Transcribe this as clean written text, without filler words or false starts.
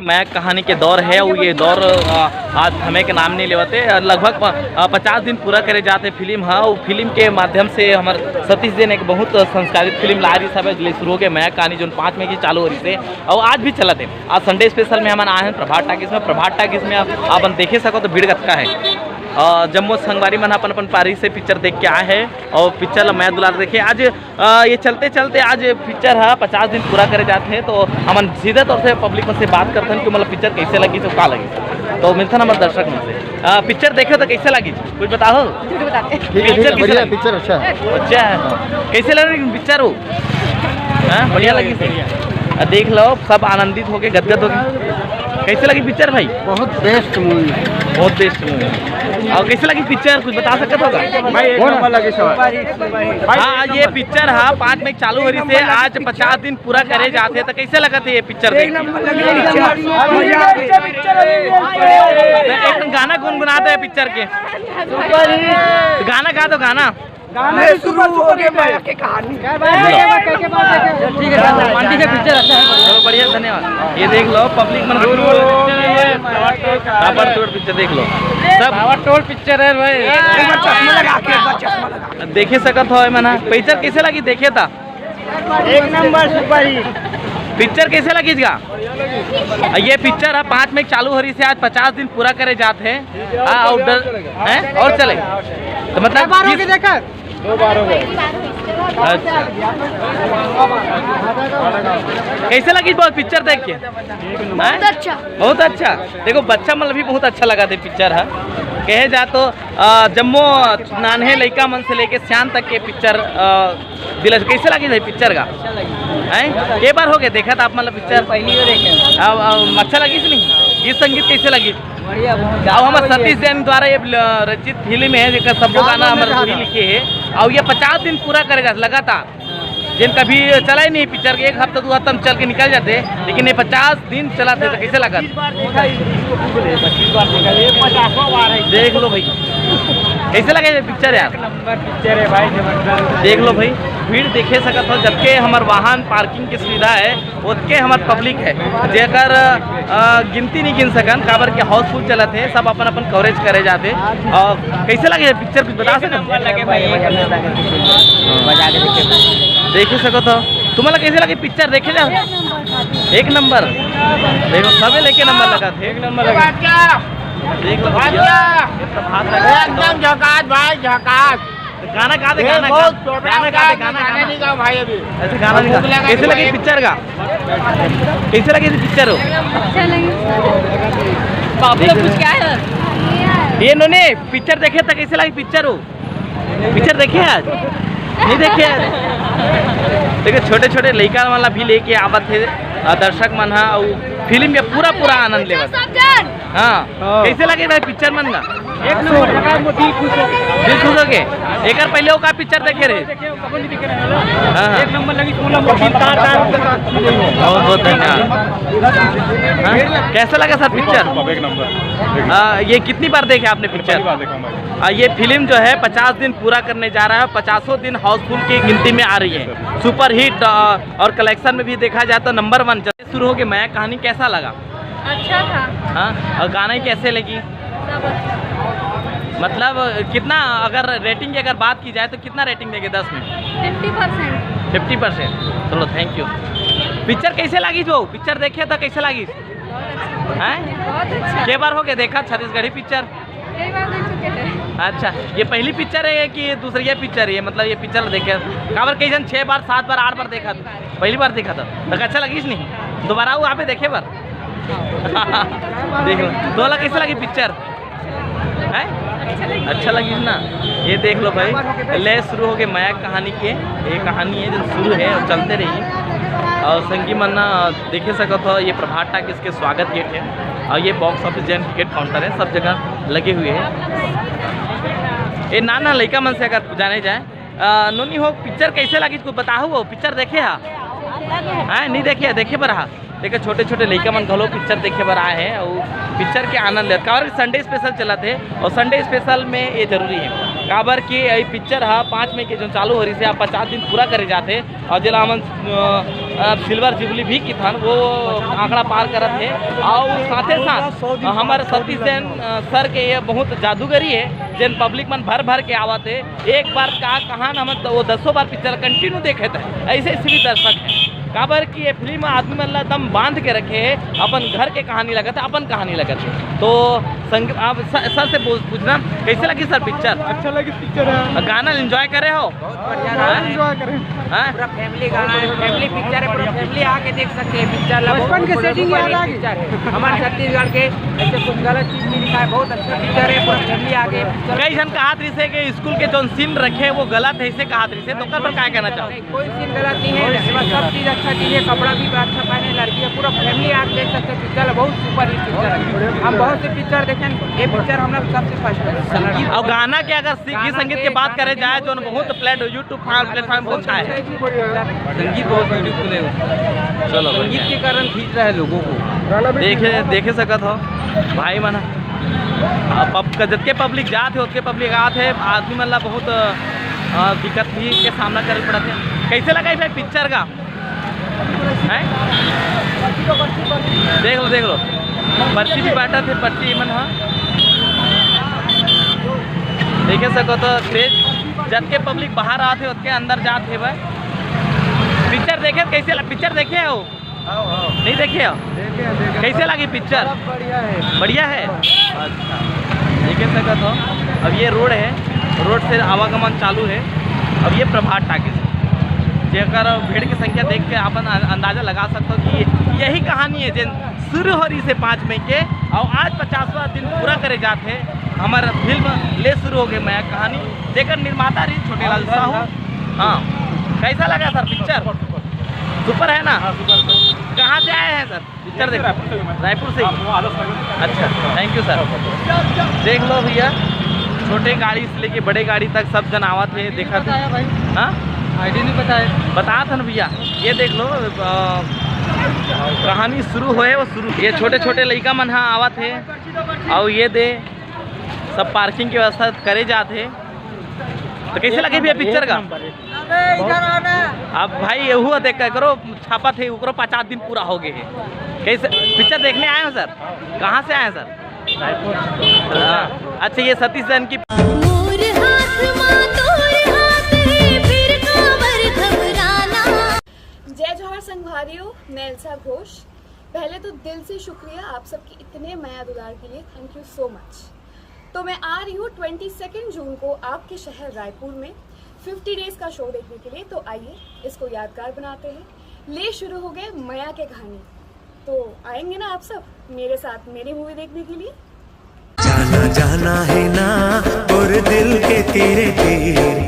मैं कहानी के दौर है और ये दौर आज हमें के नाम नहीं लेवते लगभग 50 दिन पूरा करे जाते फिल्म हाँ और फिल्म के माध्यम से हमारे सतीश जी ने एक बहुत संस्कारित फिल्म ला रही सब शुरू हो गए मैं कहानी जो 5 में की चालू हो रही से और आज भी चला थे। आज संडे स्पेशल में हमारे आए हैं प्रभात टाकिस में आप देखे सको तो भीड़ गतका है जम्मू संगवारी मन अपन अपन पारी से पिक्चर देख के आए हैं और पिक्चर मैं दुलार देखे आज ये चलते चलते आज पिक्चर है 50 दिन पूरा करे जाते हैं तो हम सीधे तौर से पब्लिक में से बात करते हैं कि मतलब पिक्चर कैसे लगी तो क्या लगी तो मिलता हमारे दर्शक में से पिक्चर देखे तो कैसे लगी कुछ बताओ। पिक्चर अच्छा है कैसे लगी पिक्चर हो बढ़िया लगी देख लो सब आनंदित हो गए गदगद हो गए कैसे लगी पिक्चर भाई। बहुत बेस्ट मूवी बहुत बेस्ट मूवी और कैसे लगी पिक्चर कुछ बता सकते होगा भाई। हाँ ये पिक्चर हाँ 5 में चालू हो रही से आज 50 दिन पूरा करे जाते तो कैसे लगा थे ये पिक्चर देख एक गाना गुनगुनाते हैं पिक्चर के गाना गा दो गाना शुरू हो गए कहानी ठीक है पिक्चर अच्छा है चलो बढ़िया धन्यवाद। ये देख लो पब्लिक मन तोड़ पिक्चर देख लो सब तोड़ पिक्चर है भाई देखे सकत हो मना पिक्चर कैसे लगी देखे था एक नंबर सुपर हिट पिक्चर कैसे लगी इसका ये पिक्चर है 5 में चालू हो रही से आज 50 दिन पूरा करे जाते हैं और चले तो मतलब देखा 2 बार हो गए। अच्छा कैसे लगी बहुत पिक्चर देख के बहुत अच्छा देखो बच्चा मतलब भी बहुत अच्छा लगा था पिक्चर है कहे जा तो जम्मू नान्हे लड़का मन से लेके सियान तक के पिक्चर दिल कैसे लगी था पिक्चर का हैं के बार हो गए देखा था आप मतलब पिक्चर पहली बार देखे अच्छा लगी थी नहीं गीत संगीत कैसे लगी बढ़िया अब हमारे सतीश जैन द्वारा ये रचित फिल्म है जिसका सब गाना हमारे लिखे है और ये 50 दिन पूरा करेगा लगातार जिन कभी चला ही नहीं पिक्चर के 1 हफ्ता 2 हफ्ता में चल के निकल जाते लेकिन ये 50 दिन चलाते तो कैसे लगा देख लो भाई कैसे लगे ये पिक्चर यार नंबर पिक्चर है भाई देख लो भाई भीड़ देखे सकत हो जबकि हमार वाहन पार्किंग की सुविधा है उसके हमार पब्लिक है जेकर गिनती नहीं गिन सकन काबर के हाउसफुल चलत है सब अपन अपन कवरेज करे जाते और कैसे लगे पिक्चर कुछ बता देखे सकत हो तुम्हारा कैसे लगे पिक्चर देखे जा 1 नंबर देखो सबे लेके नंबर लगा थे 1 नंबर देख लो एकदम झकास भाई झकास गाना गा दे गाना नहीं गाओ भाई अभी ऐसे गाना नहीं गा कैसे लगी पिक्चर का कैसे लगी पिक्चर हो अच्छा लगी कुछ क्या है ये इन्होंने पिक्चर देखे था कैसे लगी पिक्चर हो पिक्चर देखे आज नहीं देखे आज देखो छोटे छोटे लड़का वाला भी लेके आवत थे दर्शक मन हा फिल्म के पूरा आनंद ले हाँ कैसे लगे भाई पिक्चर मन का 1 नंबर लगा दिल खुश हो गए एक पहले का पिक्चर देखे रहे 1 नंबर लगी बहुत बहुत धन्यवाद। कैसा लगा सर पिक्चर 1 नंबर ये कितनी बार देखे आपने पिक्चर ये फिल्म जो है 50 दिन पूरा करने जा रहा है 50 दिन हाउसफुल की गिनती में आ रही है सुपर हिट और कलेक्शन में भी देखा जाए तो नंबर 1 शुरू हो गई मैं कहानी कैसा लगा अच्छा था हाँ और गाना ही कैसे लगी सब अच्छा मतलब कितना अगर रेटिंग की अगर बात की जाए तो कितना रेटिंग देंगे 10 में 50%। चलो थैंक यू। पिक्चर कैसे लगी जो पिक्चर देखे तो कैसे लगी हैं बहुत अच्छा के बार हो गया देखा छत्तीसगढ़ी पिक्चर कई बार देख चुके थे। अच्छा ये पहली पिक्चर है कि दूसरी ये पिक्चर है मतलब ये पिक्चर देखे काबर कई जन 6 बार 7 बार 8 बार देखा था पहली बार देखा था तो अच्छा लगी नहीं दोबारा वो आप देखे बार देख लो तो वाला कैसे लगी पिक्चर है अच्छा लगी ना ये देख लो भाई ले शुरू हो गए मैं कहानी के ये कहानी है जो शुरू है और चलते रही और संगी मन्ना देखे सकत हो ये प्रभात टाकिस के स्वागत गेट है और ये box office Jain ticket counter है सब जगह लगे हुए हैं ये नाना लड़का मन से अगर जाने जाए नोनी हो पिक्चर कैसे लगी इसको बताओ वो पिक्चर देखे हाँ नहीं देखे पर हाँ देखिए छोटे छोटे लड़का मन घलो पिक्चर देखे बर आए हैं और पिक्चर के आनंद ले काबर संडे स्पेशल चला थे और संडे स्पेशल में ये जरूरी है काबर कि ये पिक्चर है 5 मई के जो चालू हो रही से 50 दिन पूरा करे जाते और जिला हमन सिल्वर जुबली भी की था वो आंकड़ा पार करत है और साथे साथ हमारे सतीश जैन सर के ये बहुत जादूगरी है जैन पब्लिक मन भर भर के आवत है एक बार का कहान हम वो 10 बार पिक्चर कंटिन्यू देखे थे ऐसे भी दर्शक हैं काबर की ये फिल्म आदमी मन ला दम बांध के रखे है अपन घर के कहानी लगत है अपन कहानी लगत है तो आप सर से पूछना कैसे लगी सर पिक्चर अच्छा लगी पिक्चर है गाना एंजॉय करे हो एंजॉय करें पूरा फैमिली गाना है, फैमिली पिक्चर है, पूरा फैमिली आके देख सकते हैं पिक्चर। बचपन के सेटिंग याद आ गई। पिक्चर है हमारे छत्तीसगढ़ के, ऐसे कुछ गलत चीज नहीं लिखा है, बहुत अच्छा पिक्चर है, पूरा फैमिली आके कई जन कहा से कि स्कूल के जो सीन रखे वो गलत है इसे कहा से तो कर पर क्या कहना चाहो कोई सीन गलत नहीं है, सब चीज अच्छा चीज है, कपड़ा भी अच्छा पहने लड़की है, पूरा फैमिली आके देख सकते हैं पिक्चर, बहुत सुपर हिट पिक्चर है। हम बहुत से पिक्चर देखें, ये पिक्चर हम लोग सबसे फर्स्ट है। और गाना के अगर गीत संगीत की बात करे जाए जो बहुत यूट्यूब प्लेटफॉर्म बहुत अच्छा है, संगीत बहुत ब्यूटीफुल है, चलो संगीत के कारण खींच रहा है लोगों को। देखे सकत हो भाई मन जतके पब्लिक जात है उतके पब्लिक आत है आदमी मन ला बहुत दिक्कत भी के सामना करे पड़त है। कैसे लगा भाई पिक्चर का है? देख लो पर्ची भी बांटा थे, पर्ची मन हाँ देखे सको तो तेज जतके पब्लिक बाहर आते उतके अंदर जाते भाई पिक्चर देखे कैसे पिक्चर देखे हो नहीं देखे हो कैसे लगी पिक्चर? बढ़िया है अच्छा देखे सकते हो। अब ये रोड है, रोड से आवागमन चालू है। अब ये प्रभात टाकीज जेकर भीड़ की संख्या देख के आप अंदाज़ा लगा सकते हो कि यही कहानी है जिन शुरू हो रही से 5 मई के और आज 50वां दिन पूरा करे जाते हमारा फिल्म ले शुरू हो गए मैं कहानी जेकर निर्माता रही छोटेलाल साहू। हाँ कैसा लगा सर पिक्चर? सुपर है ना? कहाँ से आए हैं सर पिक्चर देख? रायपुर से ही। अच्छा थैंक यू सर। देख लो भैया छोटे गाड़ी से लेके बड़े गाड़ी तक सब जन आवत है देखा था। हाँ आईडी नहीं पता है, बताया था ना भैया। ये देख लो कहानी शुरू होए वो शुरू ये छोटे छोटे लड़का मन हाँ आवत है और ये दे सब पार्किंग की व्यवस्था करे जाते। तो कैसे लगे भैया पिक्चर का? अब भाई ये हुआ देख करो छापा थे उकरो 50 दिन पूरा हो गए है। कैसे पिक्चर देखने आए हो सर? कहाँ से आए हैं सर? अच्छा ये सतीश जैन की जय जोहर संघवारियों, मैं एल्सा घोष। पहले तो दिल से शुक्रिया आप सबकी इतने माया दुलार के लिए, थैंक यू सो मच। तो मैं आ रही हूँ 22 जून को आपके शहर रायपुर में 50 डेज का शो देखने के लिए। तो आइए इसको यादगार बनाते हैं। ले शुरू हो गए माया के कहानी, तो आएंगे ना आप सब मेरे साथ मेरी मूवी देखने के लिए? जाना जाना है ना और दिल के तेरे तेरे